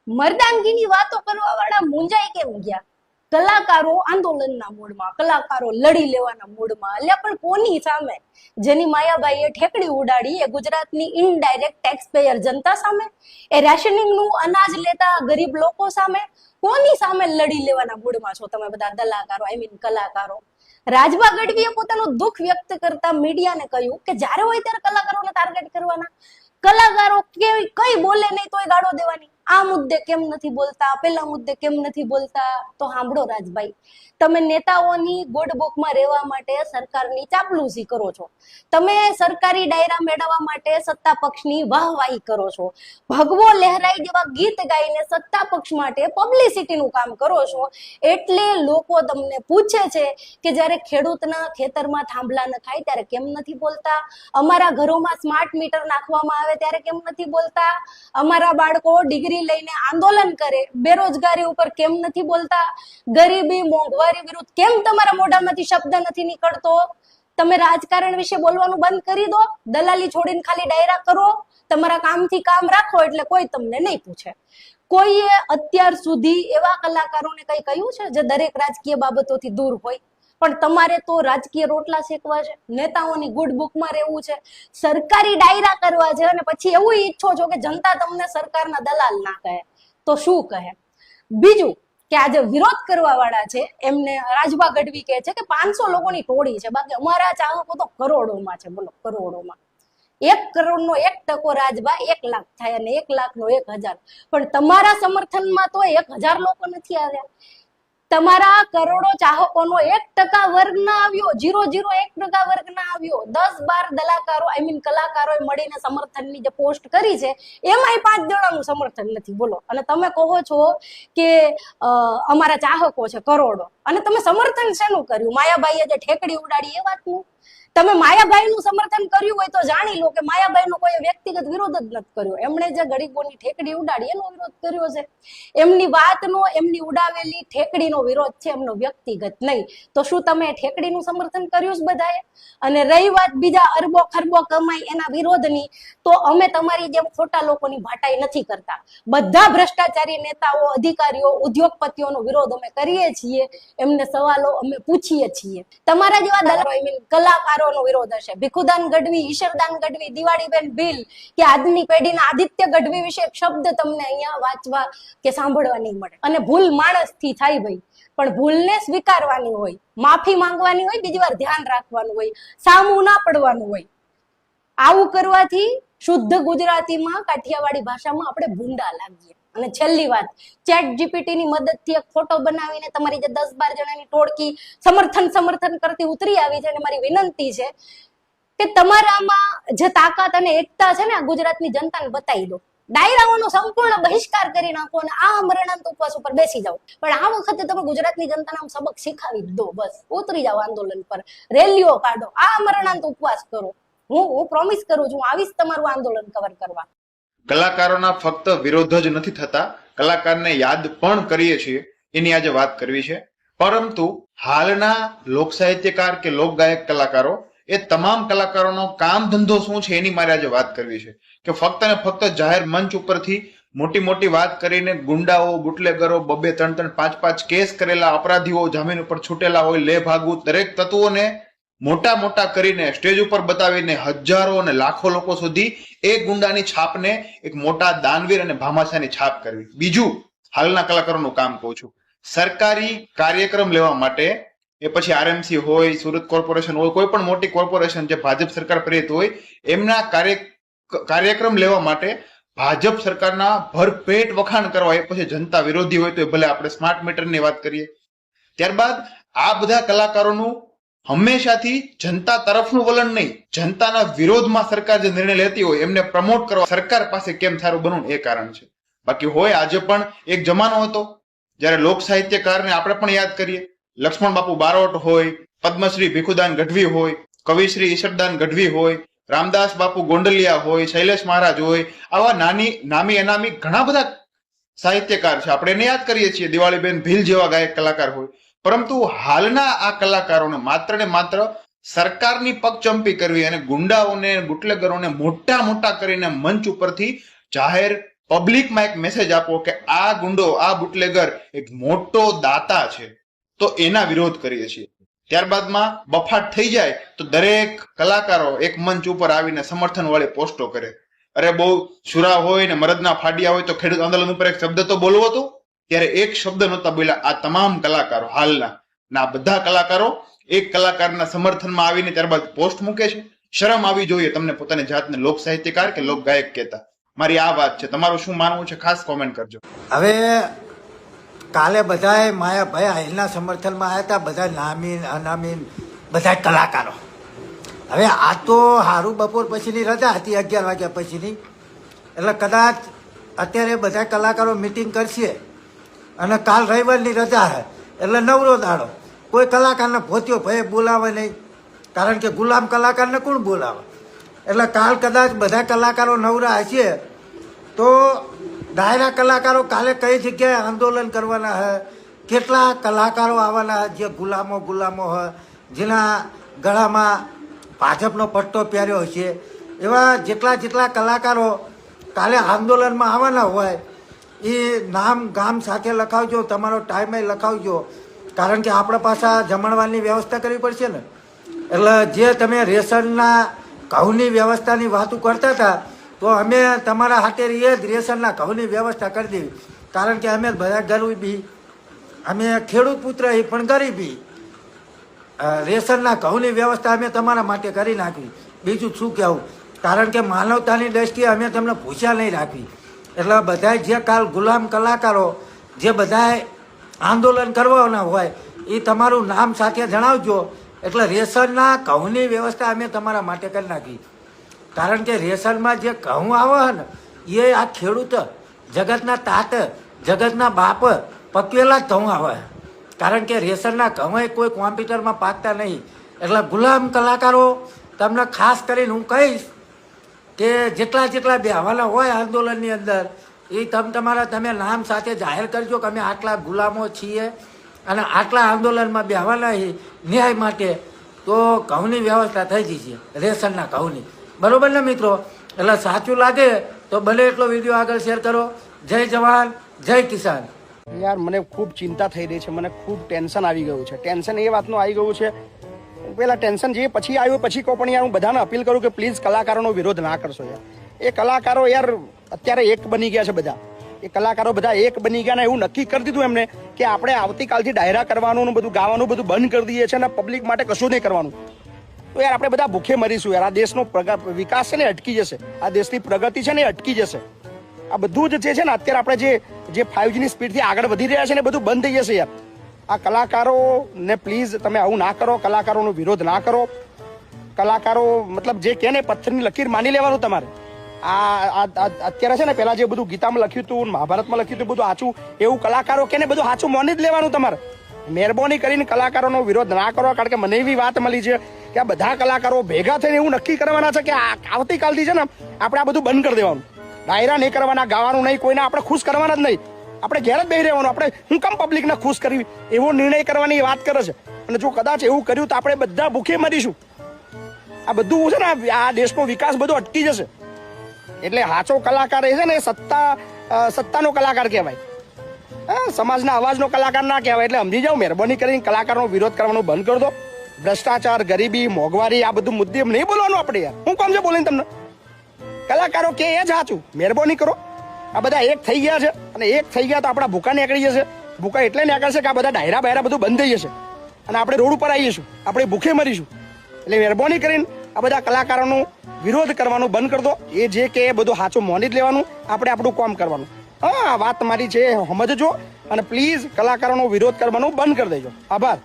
મર્દાનગીની વાતો કરવા વાળા મુંજાઈ કેમ ગયા? કલાકારો આંદોલનના મૂડમાં, કલાકારો લડી લેવાના મૂડમાં, અલ્યા પણ કોની સામે? જેની માયાબાઈએ ઠેકડી ઉડાડી એ ગુજરાતની ઇનડાયરેક્ટ ટેક્સ પેયર જનતા સામે, એ રેશનિંગનું અનાજ લેતા ગરીબ લોકો સામે. કોની સામે લડી લેવાના મૂડમાં છો તમે બધા કલાકારો, આઈ મીન કલાકારો? રાજભા ગઢવીએ પોતાનું દુઃખ વ્યક્ત કરતા મીડિયાને કહ્યું કે જ્યારે હોય ત્યારે કલાકારોને ટાર્ગેટ કરવાના, કલાકારો કઈ બોલે નહીં તોય ગાળો દેવાની. આ મુદ્દે કેમ નથી બોલતા, પેલા મુદ્દે કેમ નથી બોલતા? તો સાંભળો રાજભાઈ, તમે નેતાઓની ગુડ બુકમાં રહેવા માટે સરકારની ચાપલૂસી કરો છો, તમે સરકારી ડાયરા મેળવવા માટે સત્તા પક્ષની વાહવાહી કરો છો, ભગવો લહેરાઈ જેવા ગીત ગાઈને સત્તા પક્ષ માટે પબ્લિસિટીનું કામ કરો છો. એટલે લોકો તમને પૂછે છે કે જ્યારે ખેડૂતના ખેતરમાં થાંભલા નખાય ત્યારે કેમ નથી બોલતા? અમારા ઘરોમાં સ્માર્ટ મીટર નાખવામાં આવે ત્યારે કેમ નથી બોલતા? અમારા બાળકો ડિગ્રી લઈને આંદોલન કરે, બેરોજગારી ઉપર કેમ નથી બોલતા? ગરીબી મોંઘવારી વિરુદ્ધ કેમ તમારા મોઢામાંથી શબ્દ નથી નીકળતો? તમે રાજકારણ વિશે બોલવાનું બંધ કરી દો, દલાલી છોડીને ખાલી ડાયરા કરો, તમારા કામથી કામ રાખો એટલે કોઈ તમને નહીં પૂછે. કોઈએ અત્યાર સુધી એવા કલાકારોને કઈ કહ્યું છે જે દરેક રાજકીય બાબતોથી દૂર હોય? પણ તમારે તો રાજકીય રોટલા શેકવા છે, નેતાઓની ગુડ બુકમાં રહેવું છે, સરકારી ડાયરા કરવા છે, અને પછી એવું ઈચ્છો છો કે જનતા તમને સરકારના દલાલ ના કહે તો શું કહે? બીજું કે આજે વિરોધ કરવા વાળા છે એમને રાજભા ગઢવી કહે છે કે 500 લોકોની ટોળી છે, બાકી અમારા ચાહકો તો કરોડોમાં છે. બોલો, કરોડોમાં. 1 કરોડનો 1% રાજભા 1 લાખ થાય, અને 1 લાખનો 1000. પણ તમારા સમર્થનમાં તો 1000 લોકો નથી આવ્યા. તમારા કરોડો ચાહકોનો 1% વર્ગ ના આવ્યો, 0.01% વર્ગ ના આવ્યો. 10-12 દલાકારો આઈ મીન કલાકારોએ મળીને સમર્થનની જે પોસ્ટ કરી છે એમાંય 5 જણાનું સમર્થન નથી. બોલો, અને તમે કહો છો કે અમારા ચાહકો છે કરોડો, અને તમે સમર્થન શેનું કર્યું? માયાબાઈએ જે ઠેકડી ઉડાડી એ વાતનું. તમે માયાભાઈનું સમર્થન કર્યું હોય તો જાણી લો કે માયાભાઈનો કોઈ વ્યક્તિગત વિરોધ જ નથી કર્યો. એમણે જે ગરીબોની ઠેકડી ઉડાડી એનો વિરોધ કર્યો છે. એમની વાતનો, એમની ઉડાવેલી ઠેકડીનો વિરોધ છે, એમનો વ્યક્તિગત નહીં. તો શું તમે ઠેકડીનું સમર્થન કર્યું છે બધાએ? અને રહી વાત બીજા અરબો ખરબો કમાઈ એના વિરોધની, તો અમે તમારી જેમ ખોટા લોકોની ભાટાઈ નથી કરતા. બધા ભ્રષ્ટાચારી નેતાઓ, અધિકારીઓ, ઉદ્યોગપતિઓનો વિરોધ અમે કરીએ છીએ, એમને સવાલો અમે પૂછીએ છીએ. તમારા જેવા દલાલો આઈ મીન કલાકારોનો વિરોધ હશે. ભીખુદાન ગઢવી, ઈશ્વરદાન ગઢવી, દિવાળીબેન ભીલ કે આજની પેઢીના આદિત્ય ગઢવી વિશે એક શબ્દ તમને અહીંયા વાંચવા કે સાંભળવા નહીં મળે. અને ભૂલ માણસથી થાય ભાઈ, પણ ભૂલને સ્વીકારવાની હોય, માફી માંગવાની હોય, બીજી વાર ધ્યાન રાખવાનું હોય, સામું ના પડવાનું હોય. આવું કરવાથી શુદ્ધ ગુજરાતીમાં, કાઠિયાવાડી ભાષામાં આપણે ભૂંડા લાગીએ. અને છેલ્લી વાત, ચેટ જીપીટી ની મદદથી એક ફોટો બનાવીને તમારી જે 10-12 જણાની ટોળકી સમર્થન કરતી ઉતરી આવી છે, અને મારી વિનંતી છે કે તમારામાં જે તાકાત અને એકતા છે ને આ ગુજરાતની જનતાને બતાવી દો. ડાયરાઓનો સંપૂર્ણ બહિષ્કાર કરી નાખો અને આ અમરણાંત ઉપવાસ ઉપર બેસી જાઓ. પણ આ વખતે તમે ગુજરાતની જનતાને સબક શીખાવી દો. બસ ઉતરી જાઓ આંદોલન પર, રેલીઓ કાઢો, આ અમરણાંત ઉપવાસ કરો. હું પ્રોમિસ કરું છું, આવીશ તમારું આંદોલન કવર કરવા. કલાકારોના ફક્ત વિરોધ જ નથી થતા, કલાકારને યાદ પણ કરીએ છીએ, એની આજે વાત કરવી છે. પરંતુ હાલના લોક સાહિત્યકાર કે લોક ગાયક કલાકારો, એ તમામ કલાકારોનો કામ ધંધો શું છે એની મારે આજે વાત કરવી છે. કે ફક્ત ને ફક્ત જાહેર મંચ ઉપરથી મોટી મોટી વાત કરીને ગુંડાઓ, બુટલેગરો, 2-3, 5 કેસ કરેલા અપરાધીઓ, જામીન ઉપર છૂટેલા હોય, લે ભાગુ દરેક તત્વોને મોટા મોટા કરીને સ્ટેજ ઉપર બતાવીને હજારો અને લાખો લોકો સુધી એ ગુંડાની છાપને એક મોટા દાનવીર અને ભામાશાની છાપ કરવી. બીજું, હાલના કલાકારોનું કામ કહું છું, સરકારી કાર્યક્રમ લેવા માટે, એ પછી આરએમસી હોય, સુરત કોર્પોરેશન હોય, કોઈ પણ મોટી કોર્પોરેશન જે ભાજપ સરકાર પ્રેરિત હોય, એમના કાર્યક્રમ લેવા માટે ભાજપ સરકારના ભરપેટ વખાણ કરવા, એ પછી જનતા વિરોધી હોય તો ભલે આપણે સ્માર્ટ મીટરની વાત કરીએ. ત્યારબાદ આ બધા કલાકારોનું હંમેશાથી જનતા તરફનું વલણ નહીં, જનતાના વિરોધમાં સરકાર જે નિર્ણય લેતી હોય એમને પ્રમોટ કરવા સરકાર પાસે કેમ સારું બનવું એ કારણ છે. બાકી હોય, આજે પણ એક જમાનો હતો જ્યારે લોક સાહિત્યકારને આપણે પણ યાદ કરીએ, લક્ષ્મણ બાપુ બારોટ હોય, પદ્મશ્રી ભીખુદાન ગઢવી હોય, કવિશ્રી ઈશ્વરદાન ગઢવી હોય, રામદાસ બાપુ ગોંડલિયા હોય, શૈલેષ મહારાજ હોય, આવા નામી અનામી ઘણા બધા સાહિત્યકાર છે, આપણે એને યાદ કરીએ છીએ. દિવાળીબેન ભીલ જેવા ગાયક કલાકાર હોય. પરંતુ હાલના આ કલાકારોને માત્ર ને માત્ર સરકારની પગચંપી કરવી અને ગુંડાઓને, બુટલેગરોને મોટા કરીને મંચ ઉપરથી જાહેર પબ્લિકમાં એક મેસેજ આપો કે આ ગુંડો, આ બુટલેગર એક મોટો દાતા છે, તો એના વિરોધ કરીએ છીએ. ત્યારબાદમાં બફાટ થઈ જાય તો દરેક કલાકારો એક મંચ ઉપર આવીને સમર્થન વાળી પોસ્ટો કરે. અરે બહુ સુરા હોય ને મરદના ફાડિયા હોય તો ખેડૂત આંદોલન ઉપર એક શબ્દ તો બોલવો હતો, ત્યારે એક શબ્દ નહોતા બોલ્યા આ તમામ કલાકારો હાલના. ના બધા કલાકારો એક કલાકારના સમર્થનમાં આવીને ત્યારબાદ પોસ્ટ મૂકે છે. શરમ આવી જોઈએ તમને પોતાની જાતને લોક સાહિત્યકાર કે લોક ગાયક કહેતા. મારી આ વાત છે, તમારું શું માનવું છે ખાસ કોમેન્ટ કરજો. હવે કાલે બધાએ માયાભાઈ આહિરના સમર્થનમાં આવ્યા હતા, બધા નામીન અનામીન બધા કલાકારો. હવે આ તો સારું બપોર પછીની રજા હતી, 11 વાગ્યા પછીની, એટલે કદાચ અત્યારે બધા કલાકારો મિટિંગ કરશે અને કાલ રવિવારની રજા છે એટલે નવરો દાડો. કોઈ કલાકારને ભોત્યો ભય બોલાવે નહીં, કારણ કે ગુલામ કલાકારને કોણ બોલાવે. એટલે કાલ કદાચ બધા કલાકારો નવરા હશે તો ડાયરા કલાકારો કાલે કઈ જગ્યાએ આંદોલન કરવાના છે, કેટલા કલાકારો આવવાના જે ગુલામો હોય, જેના ગળામાં ભાજપનો પટ્ટો પહેર્યો છે, એવા જેટલા કલાકારો કાલે આંદોલનમાં આવવાના હોય એ નામ ગામ સાથે લખાવજો, તમારો ટાઈમે લખાવજો, કારણ કે આપણે પાછા જમણવારની વ્યવસ્થા કરવી પડશે ને. એટલે જે તમે રેશનના ઘઉંની વ્યવસ્થાની વાતો કરતા હતા તો અમે તમારા હાથે એ જ રેશનના ઘઉંની વ્યવસ્થા કરી દેવી, કારણ કે અમે બધા ગરીબી, અમે ખેડૂત પુત્ર પણ ગરીબી, રેશનના ઘઉંની વ્યવસ્થા અમે તમારા માટે કરી નાખવી. બીજું શું કહેવું, કારણ કે માનવતાની દ્રષ્ટિએ અમે તમને ભૂસ્યા નહીં રાખવી. એટલે બધા જે કાલ ગુલામ કલાકારો જે બધા આંદોલન કરવાના હોય એ તમારું નામ સાથે જણાવજો, એટલે રેશનના ઘઉંની વ્યવસ્થા અમે તમારા માટે કરી નાખી. કારણ કે રેશનમાં જે ઘઉં આવે ને એ આ ખેડૂત જગતના તાત, જગતના બાપ પકવેલા જ ઘઉં આવે, કારણ કે રેશનના ઘઉં કોઈ કોમ્પ્યુટરમાં પાકતા નહીં. એટલે ગુલામ કલાકારો તમને ખાસ કરીને હું કહીશ કે જેટલા બેહવાના હોય આંદોલનની અંદર એ તમે નામ સાથે જાહેર કરજો કે અમે આટલા ગુલામો છીએ અને આટલા આંદોલનમાં બેહવાના ન્યાય માટે, તો ઘઉંની વ્યવસ્થા થઈ જશે, રેશનના ઘઉંની. બરોબર ને મિત્રો? એટલે સાચું લાગે તો બને એટલો વિડીયો આગળ શેર કરો. જય જવાન, જય કિસાન. યાર મને ખૂબ ચિંતા થઈ રહી છે, મને ખૂબ ટેન્શન આવી ગયું છે. ટેન્શન એ વાતનું આવી ગયું છે, પેલા ટેન્શન જે પછી આવ્યું પછી કહો, પણ યાર હું બધાને અપીલ કરું કે પ્લીઝ કલાકારોનો વિરોધ ના કરશો યાર. એ કલાકારો યાર અત્યારે એક બની ગયા છે બધા. એ કલાકારો બધા એક બની ગયા ને એવું નક્કી કરી દીધું એમને કે આપણે આવતીકાલથી ડાયરા કરવાનું, બધું ગાવાનું બધું બંધ કરી દઈએ છીએ અને પબ્લિક માટે કશું નહીં કરવાનું. તો યાર આપણે બધા ભૂખે મરીશું યાર. આ દેશનો વિકાસ છે ને અટકી જશે, આ દેશની પ્રગતિ છે ને અટકી જશે. આ બધું જ જે છે ને અત્યારે આપણે જે 5G ની સ્પીડથી આગળ વધી રહ્યા છે ને બધું બંધ થઈ જશે યાર. આ કલાકારોને પ્લીઝ તમે આવું ના કરો, કલાકારોનો વિરોધ ના કરો. કલાકારો મતલબ જે કહે ને પથ્થરની લકીર માની લેવાનું તમારે. આ અત્યારે છે ને પેલા જે બધું ગીતામાં લખ્યું હતું, મહાભારતમાં લખ્યું હતું બધું સાચું, એવું કલાકારો કે ને બધું સાચું માની જ લેવાનું તમારે. મહેરબાની કરીને કલાકારોનો વિરોધ ના કરો, કારણ કે મને એવી વાત મળી છે કે આ બધા કલાકારો ભેગા થઈને એવું નક્કી કરવાના છે કે આવતીકાલથી છે ને આપણે આ બધું બંધ કરી દેવાનું. ડાયરા નહીં કરવાના, ગાવાનું નહીં, કોઈને આપણે ખુશ કરવાના જ નહીં. આપણે ઘેર જ બેસી રહેવાનું. આપણે હું કામ પબ્લિકને ખુશ કરવી એવો નિર્ણય કરવાની વાત કરે છે. અને જો કદાચ એવું કર્યું તો આપણે બધા ભૂખે મરીશું. આ બધું છે ને આ દેશનો વિકાસ બધો અટકી જશે. એટલે સાચો કલાકાર એ છે ને સત્તાનો કલાકાર કહેવાય, સમાજના અવાજનો કલાકાર ના કહેવાય. એટલે સમજી જાઓ, મહેરબાની કરીને કલાકારનો વિરોધ કરવાનો બંધ કરી દો. ભ્રષ્ટાચાર, ગરીબી, મોંઘવારી આ બધું મુદ્દે નહીં બોલવાનું આપણે યાર. હું કામ છે બોલીને તમને? કલાકારો કે એ જ સાચું. મહેરબાની કરો. આ બધા એક થઈ ગયા છે અને એક થઈ ગયા તો આપણા ભૂકા નીકળી જશે. ભૂકા એટલે નીકળશે કે આ બધા ડાયરા બાયરા બધું બંધ થઈ જશે અને આપણે રોડ ઉપર આવીશું, આપણે ભૂખે મરીશું. એટલે મહેરબાની કરીને આ બધા કલાકારોનો વિરોધ કરવાનું બંધ કરી દો. એ જે કે એ બધું સાચું માની જ લેવાનું, આપણે આપણું કામ કરવાનું. હા, વાત મારી છે સમજજો અને પ્લીઝ કલાકારોનો વિરોધ કરવાનું બંધ કરી દેજો. આભાર.